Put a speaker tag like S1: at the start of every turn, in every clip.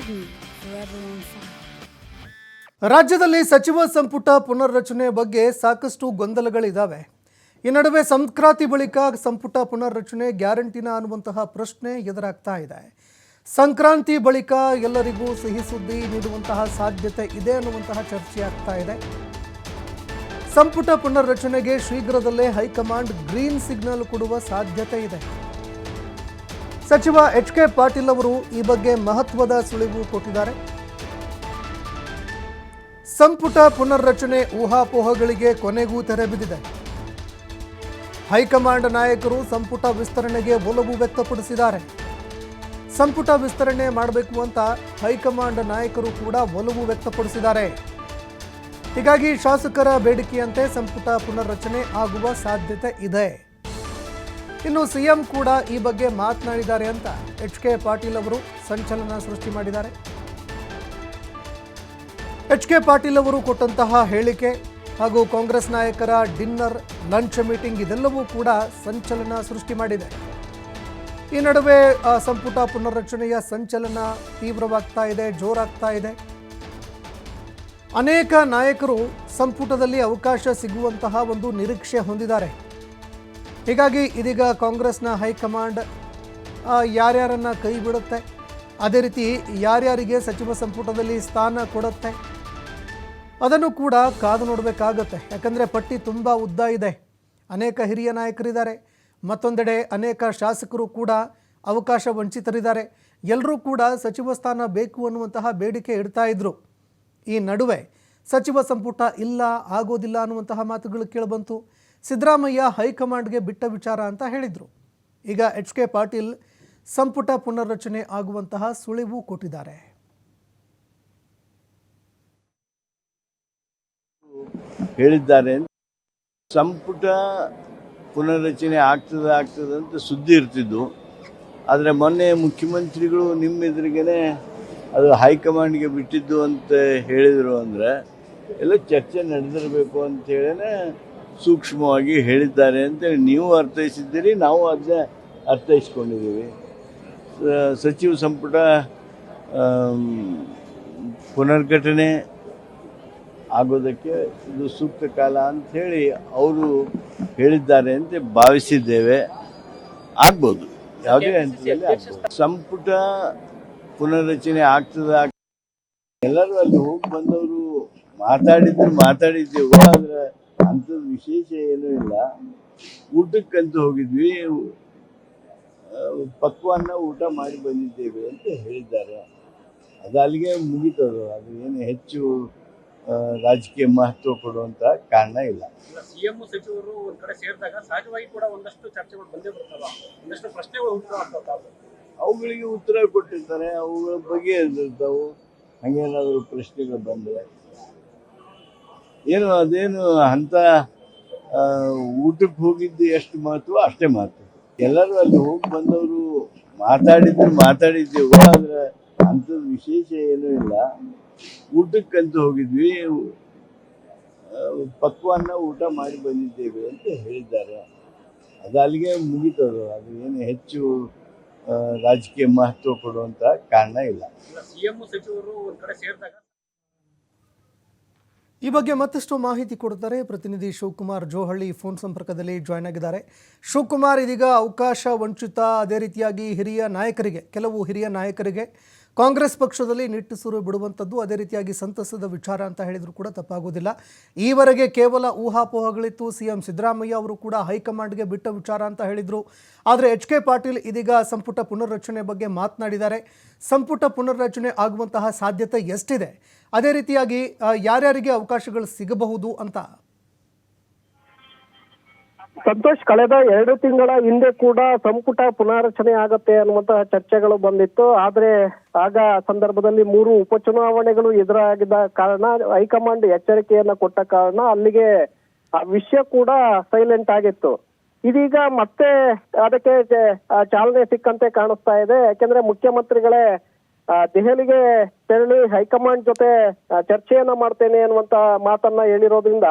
S1: me forever on fire.
S2: ರಾಜ್ಯದಲ್ಲಿ ಸಚಿವ ಸಂಪುಟ ಪುನರ್ರಚನೆ ಬಗ್ಗೆ ಸಾಕಷ್ಟು ಗೊಂದಲಗಳಿದ್ದಾವೆ. ಈ ನಡುವೆ ಸಂಕ್ರಾಂತಿ ಬಳಿಕ ಸಂಪುಟ ಪುನರ್ರಚನೆ ಗ್ಯಾರಂಟಿನ ಅನ್ನುವಂತಹ ಪ್ರಶ್ನೆ ಎದುರಾಗ್ತಾ ಇದೆ. ಸಂಕ್ರಾಂತಿ ಬಳಿಕ ಎಲ್ಲರಿಗೂ ಸಿಹಿ ಸುದ್ದಿ ನೀಡುವಂತಹ ಸಾಧ್ಯತೆ ಇದೆ ಅನ್ನುವಂತಹ ಚರ್ಚೆ ಆಗ್ತಾ ಇದೆ. ಸಂಪುಟ ಪುನರ್ರಚನೆಗೆ ಶೀಘ್ರದಲ್ಲೇ ಹೈಕಮಾಂಡ್ ಗ್ರೀನ್ ಸಿಗ್ನಲ್ ಕೊಡುವ ಸಾಧ್ಯತೆ ಇದೆ. ಸಚಿವ ಎಚ್.ಕೆ. ಪಾಟೀಲ್ ಅವರು ಈ ಬಗ್ಗೆ ಮಹತ್ವದ ಸುಳಿವು ಕೊಟ್ಟಿದ್ದಾರೆ. ಸಂಪುಟ ಪುನರ್ರಚನೆ ಊಹಾಪೋಹಗಳಿಗೆ ಕೊನೆಗೂ ತೆರೆ ಬಿದ್ದಿದೆ. ಹೈಕಮಾಂಡ್ ನಾಯಕರು ಸಂಪುಟ ವಿಸ್ತರಣೆಗೆ ಒಲವು ವ್ಯಕ್ತಪಡಿಸಿದ್ದಾರೆ. ಸಂಪುಟ ವಿಸ್ತರಣೆ ಮಾಡಬೇಕು ಅಂತ ಹೈಕಮಾಂಡ್ ನಾಯಕರು ಕೂಡ ಒಲವು ವ್ಯಕ್ತಪಡಿಸಿದ್ದಾರೆ. ಹೀಗಾಗಿ ಶಾಸಕರ ಬೇಡಿಕೆಯಂತೆ ಸಂಪುಟ ಪುನರ್ರಚನೆ ಆಗುವ ಸಾಧ್ಯತೆ ಇದೆ. ಇನ್ನು ಸಿಎಂ ಕೂಡ ಈ ಬಗ್ಗೆ ಮಾತನಾಡಿದ್ದಾರೆ ಅಂತ ಎಚ್.ಕೆ. ಪಾಟೀಲ್ ಅವರು ಸಂಚಲನ ಸೃಷ್ಟಿ ಮಾಡಿದ್ದಾರೆ. ಎಚ್.ಕೆ. ಪಾಟೀಲ್ ಅವರು ಕೊಟ್ಟಂತಹ ಹೇಳಿಕೆ ಹಾಗೂ ಕಾಂಗ್ರೆಸ್ ನಾಯಕರ ಡಿನ್ನರ್, ಲಂಚ್ ಮೀಟಿಂಗ್ ಇದೆಲ್ಲವೂ ಕೂಡ ಸಂಚಲನ ಸೃಷ್ಟಿ ಮಾಡಿದೆ. ಈ ನಡುವೆ ಸಂಪುಟ ಪುನರ್ರಚನೆಯ ಸಂಚಲನ ತೀವ್ರವಾಗ್ತಾ ಇದೆ, ಜೋರಾಗ್ತಾ ಇದೆ. ಅನೇಕ ನಾಯಕರು ಸಂಪುಟದಲ್ಲಿ ಅವಕಾಶ ಸಿಗುವಂತಹ ಒಂದು ನಿರೀಕ್ಷೆ ಹೊಂದಿದ್ದಾರೆ. ಹೀಗಾಗಿ ಇದೀಗ ಕಾಂಗ್ರೆಸ್ನ ಹೈಕಮಾಂಡ್ ಯಾರ್ಯಾರನ್ನ ಕೈ ಬಿಡುತ್ತೆ, ಅದೇ ರೀತಿ ಯಾರ್ಯಾರಿಗೆ ಸಚಿವ ಸಂಪುಟದಲ್ಲಿ ಸ್ಥಾನ ಕೊಡುತ್ತೆ ಅದನ್ನು ಕೂಡ ಕಾದು ನೋಡಬೇಕಾಗತ್ತೆ. ಯಾಕಂದರೆ ಪಟ್ಟಿ ತುಂಬ ಉದ್ದ ಇದೆ. ಅನೇಕ ಹಿರಿಯ ನಾಯಕರಿದ್ದಾರೆ, ಮತ್ತೊಂದೆಡೆ ಅನೇಕ ಶಾಸಕರು ಕೂಡ ಅವಕಾಶ ವಂಚಿತರಿದ್ದಾರೆ. ಎಲ್ಲರೂ ಕೂಡ ಸಚಿವ ಸ್ಥಾನ ಬೇಕು ಅನ್ನುವಂತಹ ಬೇಡಿಕೆ ಇಡ್ತಾ ಇದ್ರು. ಈ ನಡುವೆ ಸಚಿವ ಸಂಪುಟ ಇಲ್ಲ, ಆಗೋದಿಲ್ಲ ಅನ್ನುವಂತಹ ಮಾತುಗಳು ಕೇಳಿಬಂತು. ಸಿದ್ದರಾಮಯ್ಯ ಹೈಕಮಾಂಡ್ಗೆ ಬಿಟ್ಟ ವಿಚಾರ ಅಂತ ಹೇಳಿದರು. ಈಗ ಎಚ್.ಕೆ. ಪಾಟೀಲ್ ಸಂಪುಟ ಪುನರ್ರಚನೆ ಆಗುವಂತಹ ಸುಳಿವು ಕೊಟ್ಟಿದ್ದಾರೆ.
S3: ಹೇಳಿದ್ದಾರೆ. ಸಂಪುಟ ಪುನರ್ರಚನೆ ಆಗ್ತದೆ ಅಂತ ಸುದ್ದಿ ಇರ್ತಿದ್ದು, ಆದರೆ ಮೊನ್ನೆ ಮುಖ್ಯಮಂತ್ರಿಗಳು ನಿಮ್ಮ ಎದುರಿಗೇನೆ ಅದು ಹೈಕಮಾಂಡ್ಗೆ ಬಿಟ್ಟಿದ್ದು ಅಂತ ಹೇಳಿದರು. ಅಂದರೆ ಎಲ್ಲ ಚರ್ಚೆ ನಡೆದಿರಬೇಕು ಅಂತ ಹೇಳೇ ಸೂಕ್ಷ್ಮವಾಗಿ ಹೇಳಿದ್ದಾರೆ ಅಂತೇಳಿ ನೀವು ಅರ್ಥೈಸಿದ್ದೀರಿ, ನಾವು ಅದನ್ನೇ ಅರ್ಥೈಸ್ಕೊಂಡಿದ್ದೀವಿ. ಸಚಿವ ಸಂಪುಟ ಪುನರ್ಘಟನೆ ಆಗೋದಕ್ಕೆ ಇದು ಸೂಕ್ತ ಕಾಲ ಅಂಥೇಳಿ ಅವರು ಹೇಳಿದ್ದಾರೆ ಅಂತ ಭಾವಿಸಿದ್ದೇವೆ. ಆಗ್ಬೋದು, ಯಾವುದೇ ಹಂತದಲ್ಲಿ ಆಗ್ಬೋದು. ಸಂಪುಟ ಪುನರ್ರಚನೆ ಆಗ್ತದೆ. ಎಲ್ಲರೂ ಅಲ್ಲಿ ಹೋಗಿ ಬಂದವರು ಮಾತಾಡಿದ್ದೇವೆ, ಆದರೆ ಅಂಥದ್ದು ವಿಶೇಷ ಏನೂ ಇಲ್ಲ. ಊಟಕ್ಕಂತೂ ಹೋಗಿದ್ವಿ, ಪಕ್ವಾನ್ನ ಊಟ ಮಾಡಿ ಬಂದಿದ್ದೇವೆ ಅಂತ ಹೇಳಿದ್ದಾರೆ. ಅದು ಅಲ್ಲಿಗೆ ಮುಗಿತದು. ಅದು ಏನು ಹೆಚ್ಚು ರಾಜಕೀಯ ಮಹತ್ವ ಕೊಡುವಂತ ಕಾರಣ ಇಲ್ಲ.
S4: ಸಿಎಂ ಸಚಿವರು ಒಂದ್ ಕಡೆ ಸೇರಿದಾಗ ಸಹಜವಾಗಿ ಕೂಡ ಒಂದಷ್ಟು ಚರ್ಚೆಗಳು ಬಂದೇ ಬರ್ತಾವ, ಒಂದಷ್ಟು ಪ್ರಶ್ನೆಗಳು ಉಂಟಾಗ್ತಾವ.
S3: ಅವುಗಳಿಗೆ ಉತ್ತರ ಕೊಟ್ಟಿರ್ತಾರೆ, ಅವುಗಳ ಬಗ್ಗೆ ಇರ್ತಾವು. ಹಂಗೇನಾದ್ರು ಪ್ರಶ್ನೆಗಳು ಬಂದರೆ ಅದೇನು ಅಂತ ಊಟಕ್ಕೆ ಹೋಗಿದ್ದು ಎಷ್ಟು ಮಹತ್ವ ಅಷ್ಟೇ ಮಹತ್ವ. ಎಲ್ಲರೂ ಅಲ್ಲಿ ಹೋಗಿ ಬಂದವರು ಮಾತಾಡಿದ್ದೇವೆ, ಆದರೆ ಅಂಥದ್ದು ವಿಶೇಷ ಏನೂ ಇಲ್ಲ. ಊಟಕ್ಕಂತೂ ಹೋಗಿದ್ವಿ, ಪಕ್ವಾನ್ನ ಊಟ ಮಾಡಿ ಬಂದಿದ್ದೇವೆ ಅಂತ ಹೇಳಿದ್ದಾರೆ. ಅದು ಅಲ್ಲಿಗೆ ಮುಗಿತದು. ಅದು ಏನು ಹೆಚ್ಚು ರಾಜಕೀಯ ಮಹತ್ವ ಕೊಡುವಂತ ಕಾರಣ ಇಲ್ಲ.
S4: ಸಿಎಂ ಸಚಿವರು ಒಂದ್ ಕಡೆ ಸೇರಿದಾಗ
S2: ಈ ಬಗ್ಗೆ ಮತ್ತಷ್ಟು ಮಾಹಿತಿ ಕೊಡ್ತಾರೆ ಪ್ರತಿನಿಧಿ ಶಿವಕುಮಾರ್ ಜೋಹಳ್ಳಿ ಫೋನ್ ಸಂಪರ್ಕದಲ್ಲಿ ಜಾಯ್ನ್ ಆಗಿದ್ದಾರೆ. ಶಿವಕುಮಾರ್, ಇದೀಗ ಅವಕಾಶ ವಂಚಿತ, ಅದೇ ರೀತಿಯಾಗಿ ಕೆಲವು ಹಿರಿಯ ನಾಯಕರಿಗೆ ಕಾಂಗ್ರೆಸ್ ಪಕ್ಷದಲ್ಲಿ ನಿಟ್ಟುಸಿರು ಬಿಡುವಂಥದ್ದು ಅದೇ ರೀತಿಯಾಗಿ ಸಂತಸದ ವಿಚಾರ ಅಂತ ಹೇಳಿದರೂ ಕೂಡ ತಪ್ಪಾಗೋದಿಲ್ಲ. ಈವರೆಗೆ ಕೇವಲ ಊಹಾಪೋಹಗಳಿತ್ತು. ಸಿಎಂ ಸಿದ್ದರಾಮಯ್ಯ ಅವರು ಕೂಡ ಹೈಕಮಾಂಡ್ಗೆ ಬಿಟ್ಟ ವಿಚಾರ ಅಂತ ಹೇಳಿದರು. ಆದರೆ ಎಚ್.ಕೆ. ಪಾಟೀಲ್ ಇದೀಗ ಸಂಪುಟ ಪುನರ್ರಚನೆ ಬಗ್ಗೆ ಮಾತನಾಡಿದ್ದಾರೆ. ಸಂಪುಟ ಪುನರ್ರಚನೆ ಆಗುವಂತಹ ಸಾಧ್ಯತೆ ಎಷ್ಟಿದೆ, ಅದೇ ರೀತಿಯಾಗಿ ಯಾರ್ಯಾರಿಗೆ ಅವಕಾಶಗಳು ಸಿಗಬಹುದು ಅಂತ.
S5: ಸಂತೋಷ್, ಕಳೆದ 2 ತಿಂಗಳ ಹಿಂದೆ ಕೂಡ ಸಂಪುಟ ಪುನಾರಚನೆ ಆಗತ್ತೆ ಅನ್ನುವಂತಹ ಚರ್ಚೆಗಳು ಬಂದಿತ್ತು. ಆದ್ರೆ ಆಗ ಸಂದರ್ಭದಲ್ಲಿ 3 ಉಪಚುನಾವಣೆಗಳು ಎದುರಾಗಿದ್ದ ಕಾರಣ, ಹೈಕಮಾಂಡ್ ಎಚ್ಚರಿಕೆಯನ್ನ ಕೊಟ್ಟ ಕಾರಣ ಅಲ್ಲಿಗೆ ಆ ವಿಷಯ ಕೂಡ ಸೈಲೆಂಟ್ ಆಗಿತ್ತು. ಇದೀಗ ಮತ್ತೆ ಅದಕ್ಕೆ ಚಾಲನೆ ಸಿಕ್ಕಂತೆ ಕಾಣಿಸ್ತಾ ಇದೆ. ಯಾಕೆಂದ್ರೆ ಮುಖ್ಯಮಂತ್ರಿಗಳೇ ದೆಹಲಿಗೆ ತೆರಳಿ ಹೈಕಮಾಂಡ್ ಜೊತೆ ಚರ್ಚೆಯನ್ನ ಮಾಡ್ತೇನೆ ಅನ್ನುವಂತ ಮಾತನ್ನ ಹೇಳಿರೋದ್ರಿಂದ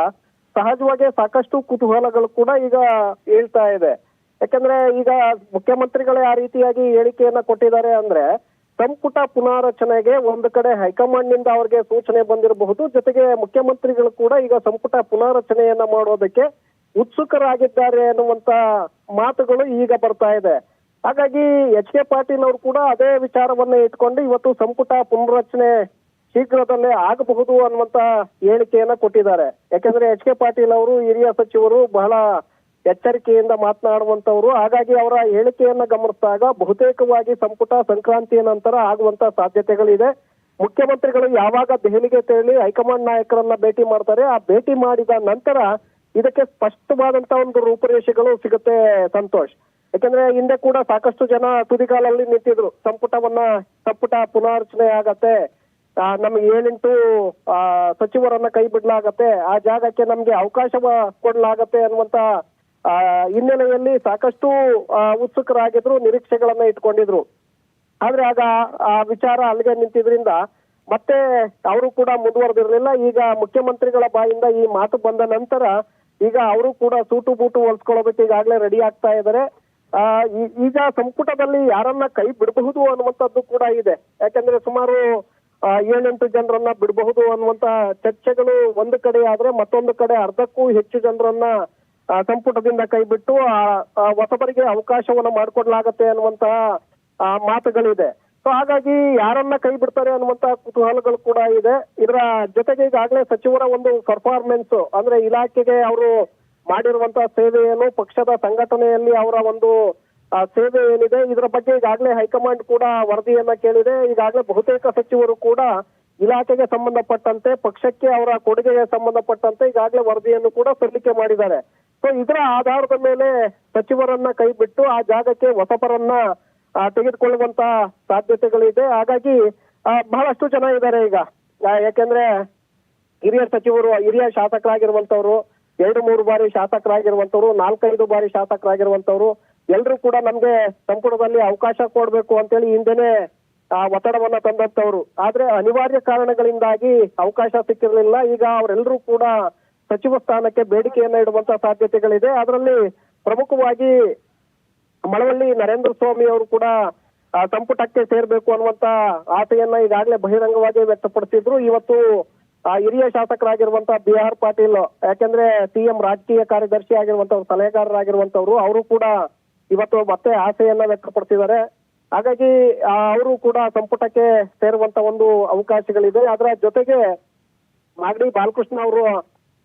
S5: ಸಹಜವಾಗಿ ಸಾಕಷ್ಟು ಕುತೂಹಲಗಳು ಕೂಡ ಈಗ ಹೇಳ್ತಾ ಇದೆ. ಯಾಕಂದ್ರೆ ಈಗ ಮುಖ್ಯಮಂತ್ರಿಗಳೇ ಆ ರೀತಿಯಾಗಿ ಹೇಳಿಕೆಯನ್ನ ಕೊಟ್ಟಿದ್ದಾರೆ ಅಂದ್ರೆ ಸಂಪುಟ ಪುನಾರಚನೆಗೆ ಒಂದು ಕಡೆ ಹೈಕಮಾಂಡ್ ನಿಂದ ಅವರಿಗೆ ಸೂಚನೆ ಬಂದಿರಬಹುದು, ಜೊತೆಗೆ ಮುಖ್ಯಮಂತ್ರಿಗಳು ಕೂಡ ಈಗ ಸಂಪುಟ ಪುನಾರಚನೆಯನ್ನ ಮಾಡೋದಕ್ಕೆ ಉತ್ಸುಕರಾಗಿದ್ದಾರೆ ಅನ್ನುವಂತ ಮಾತುಗಳು ಈಗ ಬರ್ತಾ ಇದೆ. ಹಾಗಾಗಿ ಎಚ್ ಕೆ ಪಾಟೀಲ್ ಅವರು ಕೂಡ ಅದೇ ವಿಚಾರವನ್ನ ಇಟ್ಕೊಂಡು ಇವತ್ತು ಸಂಪುಟ ಪುನರ್ರಚನೆ ಶೀಘ್ರದಲ್ಲೇ ಆಗಬಹುದು ಅನ್ನುವಂತ ಹೇಳಿಕೆಯನ್ನ ಕೊಟ್ಟಿದ್ದಾರೆ. ಯಾಕಂದ್ರೆ ಎಚ್ ಕೆ ಪಾಟೀಲ್ ಅವರು ಹಿರಿಯ ಸಚಿವರು, ಬಹಳ ಎಚ್ಚರಿಕೆಯಿಂದ ಮಾತನಾಡುವಂತವ್ರು. ಹಾಗಾಗಿ ಅವರ ಹೇಳಿಕೆಯನ್ನ ಗಮನಿಸಿದಾಗ ಬಹುತೇಕವಾಗಿ ಸಂಪುಟ ಸಂಕ್ರಾಂತಿಯ ನಂತರ ಆಗುವಂತ ಸಾಧ್ಯತೆಗಳಿದೆ. ಮುಖ್ಯಮಂತ್ರಿಗಳು ಯಾವಾಗ ದೆಹಲಿಗೆ ತೆರಳಿ ಹೈಕಮಾಂಡ್ ನಾಯಕರನ್ನ ಭೇಟಿ ಮಾಡ್ತಾರೆ, ಆ ಭೇಟಿ ಮಾಡಿದ ನಂತರ ಇದಕ್ಕೆ ಸ್ಪಷ್ಟವಾದಂತ ಒಂದು ರೂಪುರೇಷೆಗಳು ಸಿಗುತ್ತೆ ಸಂತೋಷ್. ಯಾಕಂದ್ರೆ ಹಿಂದೆ ಕೂಡ ಸಾಕಷ್ಟು ಜನ ತುದಿಗಾಲಲ್ಲಿ ನಿಂತಿದ್ರು, ಸಂಪುಟ ಪುನಾರಚನೆ ಆಗತ್ತೆ, ನಮ್ಗೆ 7-8 ಸಚಿವರನ್ನ ಕೈ ಬಿಡ್ಲಾಗತ್ತೆ, ಆ ಜಾಗಕ್ಕೆ ನಮ್ಗೆ ಅವಕಾಶ ಕೊಡ್ಲಾಗತ್ತೆ ಅನ್ನುವಂತ ಹಿನ್ನೆಲೆಯಲ್ಲಿ ಸಾಕಷ್ಟು ಉತ್ಸುಕರಾಗಿದ್ರು, ನಿರೀಕ್ಷೆಗಳನ್ನ ಇಟ್ಕೊಂಡಿದ್ರು. ಆದ್ರೆ ಆಗ ಆ ವಿಚಾರ ಅಲ್ಲಿಗೆ ನಿಂತಿದ್ರಿಂದ ಮತ್ತೆ ಅವರು ಕೂಡ ಮುಂದುವರೆದಿರ್ಲಿಲ್ಲ. ಈಗ ಮುಖ್ಯಮಂತ್ರಿಗಳ ಬಾಯಿಂದ ಈ ಮಾತು ಬಂದ ನಂತರ ಈಗ ಅವರು ಕೂಡ ಸೂಟು ಬೂಟು ಹೊಲ್ಸ್ಕೊಳ್ಳೋದಕ್ಕೆ ಈಗಾಗಲೇ ರೆಡಿ ಆಗ್ತಾ ಇದ್ದಾರೆ. ಈಗ ಸಂಪುಟದಲ್ಲಿ ಯಾರನ್ನ ಕೈ ಬಿಡಬಹುದು ಅನ್ನುವಂಥದ್ದು ಕೂಡ ಇದೆ. ಯಾಕಂದ್ರೆ ಸುಮಾರು 7-8 ಜನರನ್ನ ಬಿಡಬಹುದು ಅನ್ನುವಂತ ಚರ್ಚೆಗಳು ಒಂದು ಕಡೆ ಆದ್ರೆ, ಮತ್ತೊಂದು ಕಡೆ ಅರ್ಧಕ್ಕೂ ಹೆಚ್ಚು ಜನರನ್ನ ಸಂಪುಟದಿಂದ ಕೈ ಬಿಟ್ಟು ಹೊಸಬರಿಗೆ ಅವಕಾಶವನ್ನ ಮಾಡಿಕೊಡ್ಲಾಗತ್ತೆ ಅನ್ನುವಂತಹ ಮಾತುಗಳಿದೆ. ಸೊ ಹಾಗಾಗಿ ಯಾರನ್ನ ಕೈ ಬಿಡ್ತಾರೆ ಅನ್ನುವಂತ ಕುತೂಹಲಗಳು ಕೂಡ ಇದೆ. ಇದರ ಜೊತೆಗೆ ಈಗಾಗಲೇ ಸಚಿವರ ಒಂದು ಪರ್ಫಾರ್ಮೆನ್ಸ್, ಅಂದ್ರೆ ಇಲಾಖೆಗೆ ಅವರು ಮಾಡಿರುವಂತಹ ಸೇವೆ ಏನು, ಪಕ್ಷದ ಸಂಘಟನೆಯಲ್ಲಿ ಅವರ ಒಂದು ಸೇವೆ ಏನಿದೆ, ಇದರ ಬಗ್ಗೆ ಈಗಾಗಲೇ ಹೈಕಮಾಂಡ್ ಕೂಡ ವರದಿಯನ್ನ ಕೇಳಿದೆ. ಈಗಾಗಲೇ ಬಹುತೇಕ ಸಚಿವರು ಕೂಡ ಇಲಾಖೆಗೆ ಸಂಬಂಧಪಟ್ಟಂತೆ, ಪಕ್ಷಕ್ಕೆ ಅವರ ಕೊಡುಗೆಗೆ ಸಂಬಂಧಪಟ್ಟಂತೆ ಈಗಾಗಲೇ ವರದಿಯನ್ನು ಕೂಡ ಸಲ್ಲಿಕೆ ಮಾಡಿದ್ದಾರೆ. ಸೊ ಇದರ ಆಧಾರದ ಮೇಲೆ ಸಚಿವರನ್ನ ಕೈ ಬಿಟ್ಟು ಆ ಜಾಗಕ್ಕೆ ಹೊಸಬರನ್ನ ತೆಗೆದುಕೊಳ್ಳುವಂತ ಸಾಧ್ಯತೆಗಳಿದೆ. ಹಾಗಾಗಿ ಬಹಳಷ್ಟು ಜನ ಇದ್ದಾರೆ ಈಗ. ಯಾಕೆಂದ್ರೆ ಹಿರಿಯ ಸಚಿವರು, ಹಿರಿಯ ಶಾಸಕರಾಗಿರುವಂತವ್ರು, 2-3 ಬಾರಿ ಶಾಸಕರಾಗಿರುವಂತವ್ರು, 4-5 ಬಾರಿ ಶಾಸಕರಾಗಿರುವಂತವ್ರು ಎಲ್ರು ಕೂಡ ನಮ್ಗೆ ಸಂಪುಟದಲ್ಲಿ ಅವಕಾಶ ಕೊಡ್ಬೇಕು ಅಂತೇಳಿ ಹಿಂದೆನೆ ಒತ್ತಡವನ್ನ ತಂದಂತವ್ರು. ಆದ್ರೆ ಅನಿವಾರ್ಯ ಕಾರಣಗಳಿಂದಾಗಿ ಅವಕಾಶ ಸಿಕ್ಕಿರ್ಲಿಲ್ಲ. ಈಗ ಅವರೆಲ್ಲರೂ ಕೂಡ ಸಚಿವ ಸ್ಥಾನಕ್ಕೆ ಬೇಡಿಕೆಯನ್ನ ಇಡುವಂತ ಸಾಧ್ಯತೆಗಳಿದೆ. ಅದರಲ್ಲಿ ಪ್ರಮುಖವಾಗಿ ಮಳವಳ್ಳಿ ನರೇಂದ್ರ ಸ್ವಾಮಿ ಅವರು ಕೂಡ ಸಂಪುಟಕ್ಕೆ ಸೇರ್ಬೇಕು ಅನ್ನುವಂತ ಆಸೆಯನ್ನ ಈಗಾಗಲೇ ಬಹಿರಂಗವಾಗಿ ವ್ಯಕ್ತಪಡಿಸಿದ್ರು. ಇವತ್ತು ಹಿರಿಯ ಶಾಸಕರಾಗಿರುವಂತ BR ಪಾಟೀಲ್, ಯಾಕಂದ್ರೆ CM ರಾಜಕೀಯ ಕಾರ್ಯದರ್ಶಿ ಆಗಿರುವಂತವ್ರು, ಸಲಹೆಗಾರರಾಗಿರುವಂತವ್ರು, ಅವರು ಕೂಡ ಇವತ್ತು ಮತ್ತೆ ಆಸೆಯನ್ನ ವ್ಯಕ್ತಪಡಿಸಿದ್ದಾರೆ. ಹಾಗಾಗಿ ಅವರು ಕೂಡ ಸಂಪುಟಕ್ಕೆ ಸೇರುವಂತ ಒಂದು ಅವಕಾಶಗಳಿದೆ. ಅದರ ಜೊತೆಗೆ ಮಾಗಡಿ ಬಾಲಕೃಷ್ಣ ಅವರು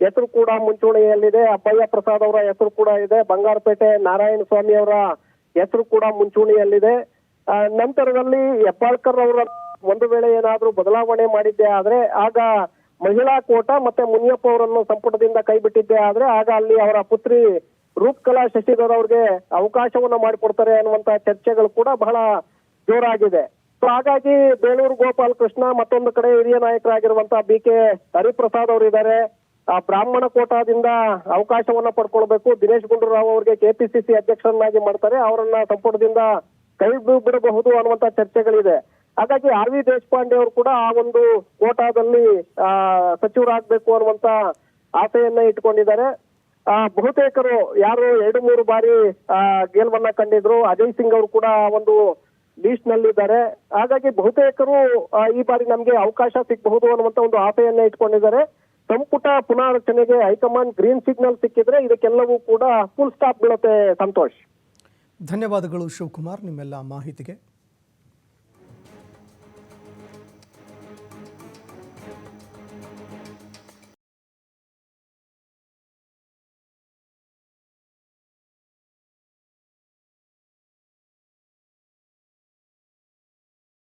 S5: ಹೆಸರು ಕೂಡ ಮುಂಚೂಣಿಯಲ್ಲಿದೆ, ಅಪ್ಪಯ್ಯ ಪ್ರಸಾದ್ ಅವರ ಹೆಸರು ಕೂಡ ಇದೆ, ಬಂಗಾರಪೇಟೆ ನಾರಾಯಣ ಸ್ವಾಮಿ ಅವರ ಹೆಸರು ಕೂಡ ಮುಂಚೂಣಿಯಲ್ಲಿದೆ. ನಂತರದಲ್ಲಿ ಹೆಬ್ಬಾಳ್ಕರ್ ಅವರ ಒಂದು ವೇಳೆ ಏನಾದ್ರೂ ಬದಲಾವಣೆ ಮಾಡಿದ್ದೆ ಆದ್ರೆ, ಆಗ ಮಹಿಳಾ ಕೋಟ ಮತ್ತೆ ಮುನಿಯಪ್ಪ ಅವರನ್ನು ಸಂಪುಟದಿಂದ ಕೈ ಬಿಟ್ಟಿದ್ದೆ ಆದ್ರೆ, ಆಗ ಅಲ್ಲಿ ಅವರ ಪುತ್ರಿ ರೂಪಕಲಾ ಶಶಿಧರ್ ಅವ್ರಿಗೆ ಅವಕಾಶವನ್ನ ಮಾಡಿಕೊಡ್ತಾರೆ ಅನ್ನುವಂತ ಚರ್ಚೆಗಳು ಕೂಡ ಬಹಳ ಜೋರಾಗಿದೆ. ಸೊ ಹಾಗಾಗಿ ಬೇಲೂರು ಗೋಪಾಲ್ ಕೃಷ್ಣ, ಮತ್ತೊಂದು ಕಡೆ ಹಿರಿಯ ನಾಯಕರಾಗಿರುವಂತ BK ಹರಿಪ್ರಸಾದ್ ಅವರು ಇದ್ದಾರೆ. ಬ್ರಾಹ್ಮಣ ಕೋಟಾದಿಂದ ಅವಕಾಶವನ್ನ ಪಡ್ಕೊಳ್ಬೇಕು, ದಿನೇಶ್ ಗುಂಡೂರಾವ್ ಅವರಿಗೆ KPCC ಅಧ್ಯಕ್ಷರನ್ನಾಗಿ ಮಾಡ್ತಾರೆ, ಅವರನ್ನ ಸಂಪುಟದಿಂದ ಕೈ ಬಿಡಬಹುದು ಅನ್ನುವಂತ ಚರ್ಚೆಗಳಿದೆ. ಹಾಗಾಗಿ RV ದೇಶಪಾಂಡೆ ಅವರು ಕೂಡ ಆ ಒಂದು ಕೋಟಾದಲ್ಲಿ ಸಚಿವರಾಗಬೇಕು ಅನ್ನುವಂತ ಆಸೆಯನ್ನ ಇಟ್ಕೊಂಡಿದ್ದಾರೆ. ಬಹುತೇಕರು ಯಾರು 2-3 ಬಾರಿ ಗೆಲುವನ್ನ ಕಂಡಿದ್ರು, ಅಜಯ್ ಸಿಂಗ್ ಅವರು ಕೂಡ ಒಂದು ಲೀಸ್ಟ್ ನಲ್ಲಿದ್ದಾರೆ. ಹಾಗಾಗಿ ಬಹುತೇಕರು ಈ ಬಾರಿ ನಮ್ಗೆ ಅವಕಾಶ ಸಿಗಬಹುದು ಅನ್ನುವಂತ ಒಂದು ಆಸೆಯನ್ನ ಇಟ್ಕೊಂಡಿದ್ದಾರೆ. ಸಂಪುಟ ಪುನಾರಚನೆಗೆ ಹೈಕಮಾಂಡ್ ಗ್ರೀನ್ ಸಿಗ್ನಲ್ ಸಿಕ್ಕಿದ್ರೆ ಇದಕ್ಕೆಲ್ಲವೂ ಕೂಡ ಫುಲ್ ಸ್ಟಾಪ್ ಬೀಳುತ್ತೆ ಸಂತೋಷ್.
S2: ಧನ್ಯವಾದಗಳು ಶಿವಕುಮಾರ್ ನಿಮ್ಮೆಲ್ಲ ಮಾಹಿತಿಗೆ.